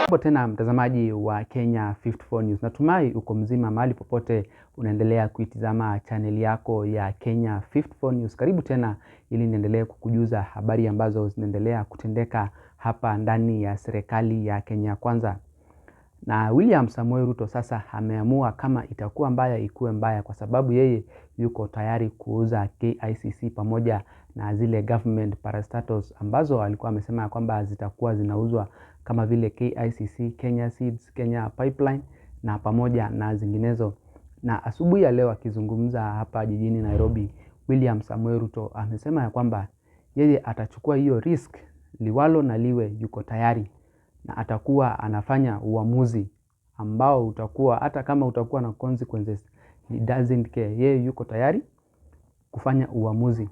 Hapo tena mtazamaji wa Kenya 54 News. Natumai uko mzima mahali popote unaendelea kuitizama channel yako ya Kenya 54 News. Karibu tena ili niendelee kukujuza habari ambazo zinaendelea kutendeka hapa ndani ya serikali ya Kenya Kwanza. Na William Samoei Ruto sasa ameamua kama itakuwa mbaya ikuwe mbaya, kwa sababu yeye yuko tayari kuuza KICC pamoja na zile government parastatals ambazo alikuwa amesema kwamba zitakuwa zinauzwa kama vile KICC, Kenya Seeds, Kenya Pipeline na pamoja na zinginezo. Na asubuhi ya leo akizungumza hapa jijini Nairobi, William Samoei Ruto amesema ya kwamba yeye atachukua hiyo risk liwalo na liwe, yuko tayari na atakuwa anafanya uamuzi ambao utakuwa hata kama utakuwa na consequences, he doesn't care. Yeye yuko tayari kufanya uamuzi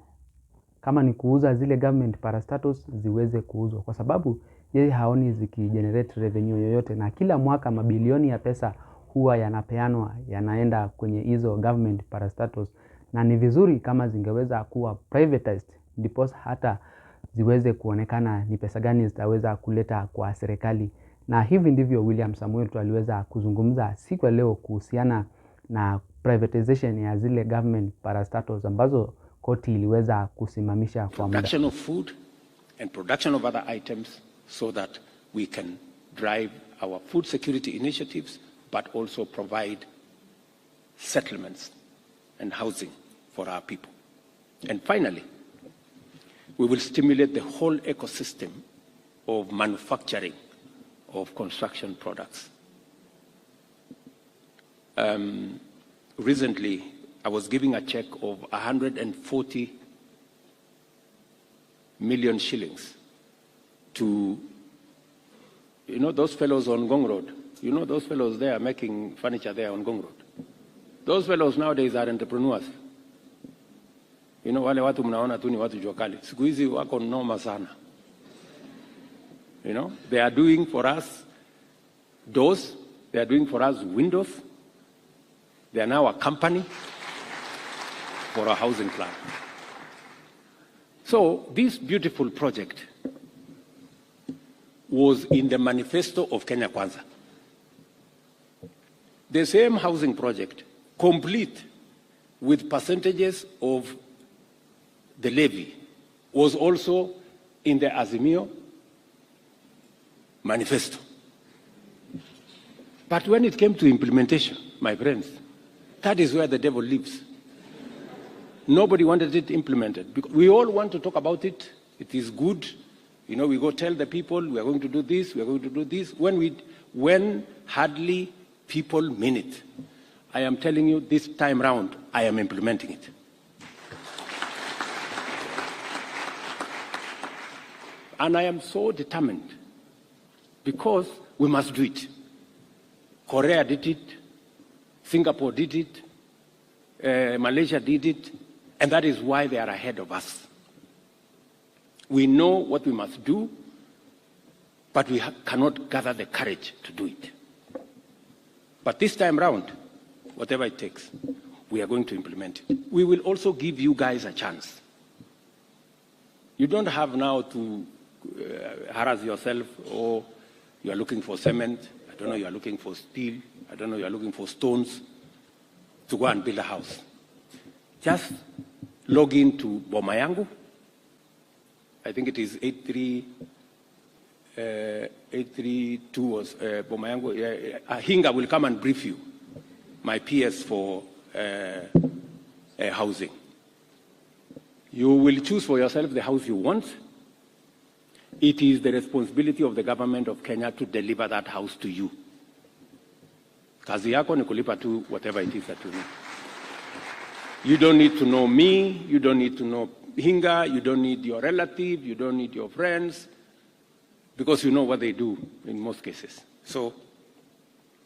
kama ni kuuza zile government parastatals ziweze kuuzwa, kwa sababu yeye haoni zikigenerate revenue yoyote, na kila mwaka mabilioni ya pesa huwa yanapeanwa yanaenda kwenye hizo government parastatals, na ni vizuri kama zingeweza kuwa privatized ndipo hata ziweze kuonekana ni pesa gani zitaweza kuleta kwa serikali. Na hivi ndivyo William Samoei Ruto aliweza kuzungumza siku ya leo kuhusiana na privatization ya zile government parastatals ambazo koti iliweza kusimamisha kwa muda. Production of food and production of other items so that we can drive our food security initiatives but also provide settlements and housing for our people. And finally, we will stimulate the whole ecosystem of manufacturing of construction products. Recently, I was giving a check of 140 million shillings to, those fellows on Ngong Road. Those fellows there making furniture there on Ngong Road. Those fellows nowadays are entrepreneurs. Wale watu mnaona tu ni watu jokali. Siku hizi wako noma sana. They are doing for us doors, they are doing for us windows. They are now a company for a housing plan. So this beautiful project was in the manifesto of Kenya Kwanza. The same housing project, complete with percentages of the levy, was also in the Azimio manifesto. But when it came to implementation, my friends, that is where the devil lives. Nobody wanted it implemented. Because we all want to talk about it. It is good. We go tell the people we are going to do this, we are going to do this. When hardly people mean it. I am telling you this time round, I am implementing it. And I am so determined because we must do it. Korea did it, Singapore did it, Malaysia did it, and that is why they are ahead of us. We know what we must do, but we cannot gather the courage to do it. But this time round, whatever it takes, we are going to implement it. We will also give you guys a chance. You don't have now to harass yourself, or you are looking for cement, I don't know, you are looking for steel, I don't know, you are looking for stones to go and build a house. Just log in to Boma Yangu. I think it is 832 was Boma Yangu. Hinga will come and brief you, my PS for housing. You will choose for yourself the house you want. It is the responsibility of the government of Kenya to deliver that house to you. Kazi yako ni kulipa tu whatever it is that you need. You don't need to know me, you don't need to know Hinga, you don't need your relative, you don't need your friends, because you know what they do in most cases. So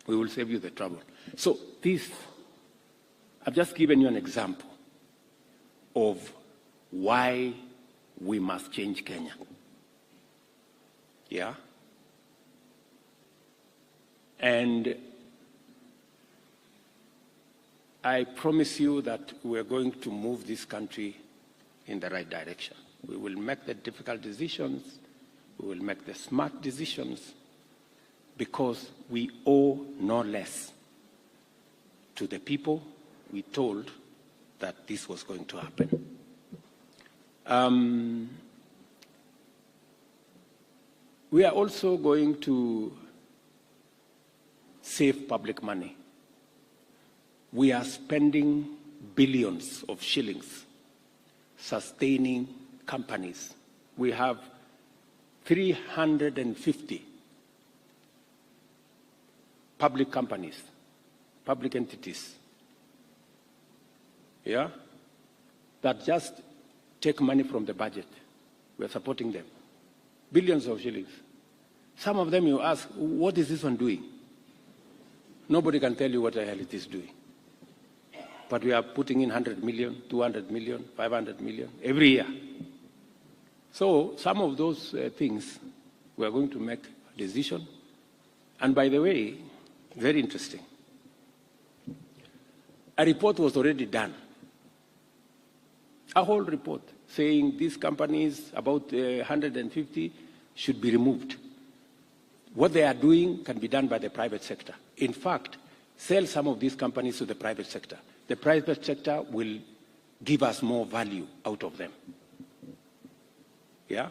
we will save you the trouble. So this, I've just given you an example of why we must change Kenya. Yeah? And I promise you that we're going to move this country in the right direction. We will make the difficult decisions, we will make the smart decisions, because we owe no less to the people we told that this was going to happen. We are also going to save public money. We are spending billions of shillings sustaining companies. We have 350 public companies, public entities, that just take money from the budget. We're supporting them. Billions of shillings. Some of them you ask, what is this one doing? Nobody can tell you what the hell it is doing. But we are putting in 100 million, 200 million, 500 million every year. So some of those things, we are going to make a decision. And by the way, very interesting. A report was already done. A whole report saying these companies, about 150, should be removed. What they are doing can be done by the private sector. In fact, sell some of these companies to the private sector. The private sector will give us more value out of them. Yeah?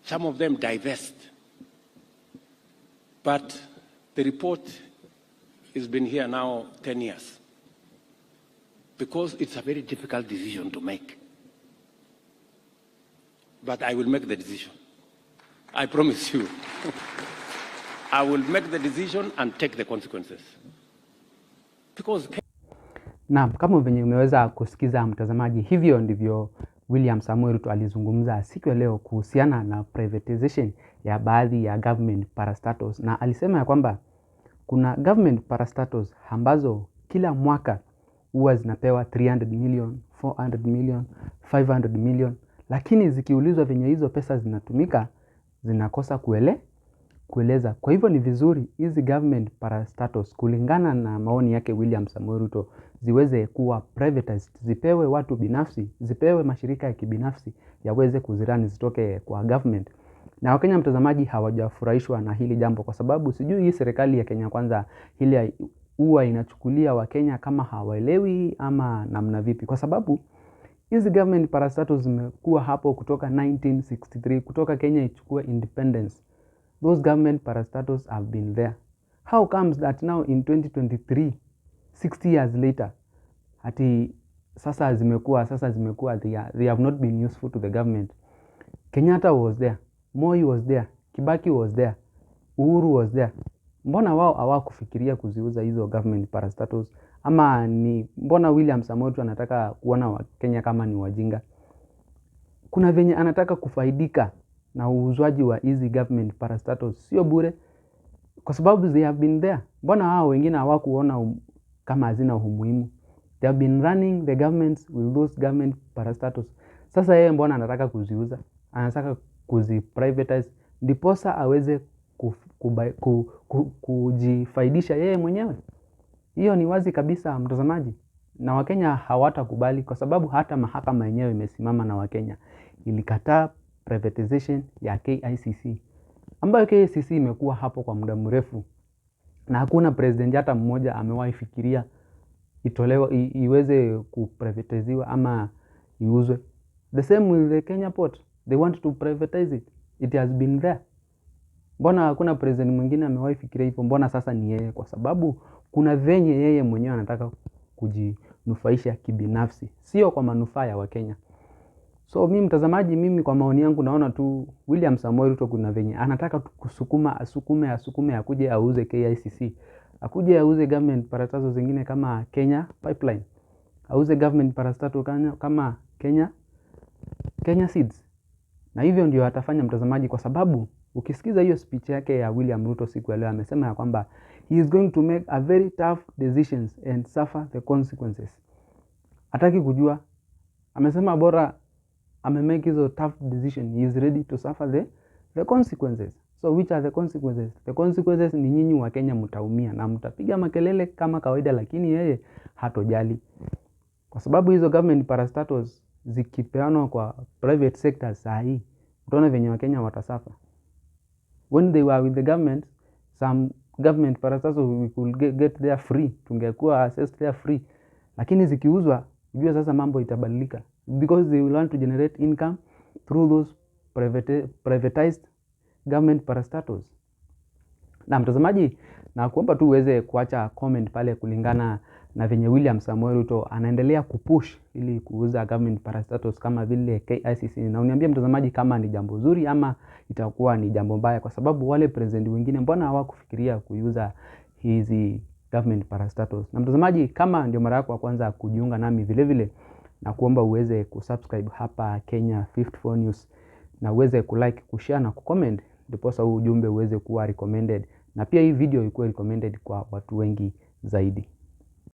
Some of them divest. But the report has been here now 10 years because it's a very difficult decision to make. But I will make the decision. I promise you. I will make the decision and take the consequences. Because Naam, kama venye umeweza kusikiza mtazamaji, hivyo ndivyo William Samoei Ruto alizungumza siku ya leo kuhusiana na privatization ya baadhi ya government parastatals, na alisema ya kwamba kuna government parastatals ambazo kila mwaka huwa zinapewa 300 million, 400 million, 500 million, lakini zikiulizwa venye hizo pesa zinatumika zinakosa kueleza. Kwa hivyo ni vizuri hizi government parastatals, kulingana na maoni yake William Samoei Ruto, ziweze kuwa privatized, zipewe watu binafsi, zipewe mashirika ya kibinafsi yaweze kuzirani, zitoke kwa government. Na Wakenya mtazamaji hawajafurahishwa na hili jambo, kwa sababu sijui hii serikali ya Kenya Kwanza hili huwa inachukulia Wakenya kama hawaelewi ama namna vipi, kwa sababu hizi government parastatals zimekuwa hapo kutoka 1963, kutoka Kenya ichukue independence. Those government parastatals have been there. How comes that now in 2023, 60 years later, ati sasa zimekuwa they have not been useful to the government? Kenyatta was there, Moi was there, Kibaki was there, Uhuru was there. Mbona wao hawakufikiria kuziuza hizo government parastatals? Ama ni mbona William Samoei Ruto anataka kuona Wakenya kama ni wajinga? Kuna venye anataka kufaidika na uuzwaji wa hizi government parastatals, sio bure, kwa sababu they have been there. Mbona hao wengine hawakuona kama hazina umuhimu? They have been running the governments with those government parastatals. Sasa yeye mbona anataka kuziuza? Anataka kuziprivatize ndiposa aweze kujifaidisha yeye mwenyewe. Hiyo ni wazi kabisa mtazamaji, na Wakenya hawatakubali, kwa sababu hata mahakama yenyewe imesimama na Wakenya ilikataa privatization ya KICC, ambayo KICC imekuwa hapo kwa muda mrefu na hakuna president hata mmoja amewahi fikiria itolewe, iweze kuprivatiziwa ama iuzwe. The same with the Kenya port, they want to privatize it. It has been there. Mbona hakuna president mwingine amewahi fikiria hivyo? Mbona sasa ni yeye? Kwa sababu kuna venye yeye mwenyewe anataka kujinufaisha kibinafsi, sio kwa manufaa ya Wakenya. So mimi mtazamaji, mimi kwa maoni yangu naona tu William Samoei Ruto kuna venye anataka asukume akuje auze KICC, akuje auze government parastatals zingine kama Kenya Pipeline, auze government parastatals kama Kenya Seeds. Na hivyo ndio atafanya mtazamaji, kwa sababu ukisikiza hiyo speech yake ya William Ruto siku ya leo, amesema ya kwamba he is going to make a very tough decisions and suffer the consequences. Hataki kujua, amesema bora amemake hizo tough decision, he is ready to suffer the consequences. So which are the consequences? The consequences ni nyinyi wa Kenya mtaumia na mtapiga makelele kama kawaida, lakini yeye hatojali, kwa sababu hizo government parastatals zikipeanwa kwa private sector sahi, utaona venye Wakenya watasafa. When they were with the government, some government parastatos we could get there free, tungekuwa access there free, lakini zikiuzwa ujue sasa mambo itabadilika, because they will want to generate income through those privatized government parastatos. Na mtazamaji, na kuomba tu uweze kuacha comment pale kulingana na venye William Samoei Ruto anaendelea kupush ili kuuza government parastatos kama vile KICC, na uniambie mtazamaji kama ni jambo zuri ama itakuwa ni jambo mbaya, kwa sababu wale president wengine mbona hawakufikiria kuuza hizi government parastatos. Na mtazamaji, kama ndio mara yako ya kwanza kujiunga nami vile vile, na kuomba uweze kusubscribe hapa Kenya 54 News, na uweze kulike, kushare na kucomment, ndiposa huu ujumbe uweze kuwa recommended, na pia hii video ikuwe recommended kwa watu wengi zaidi.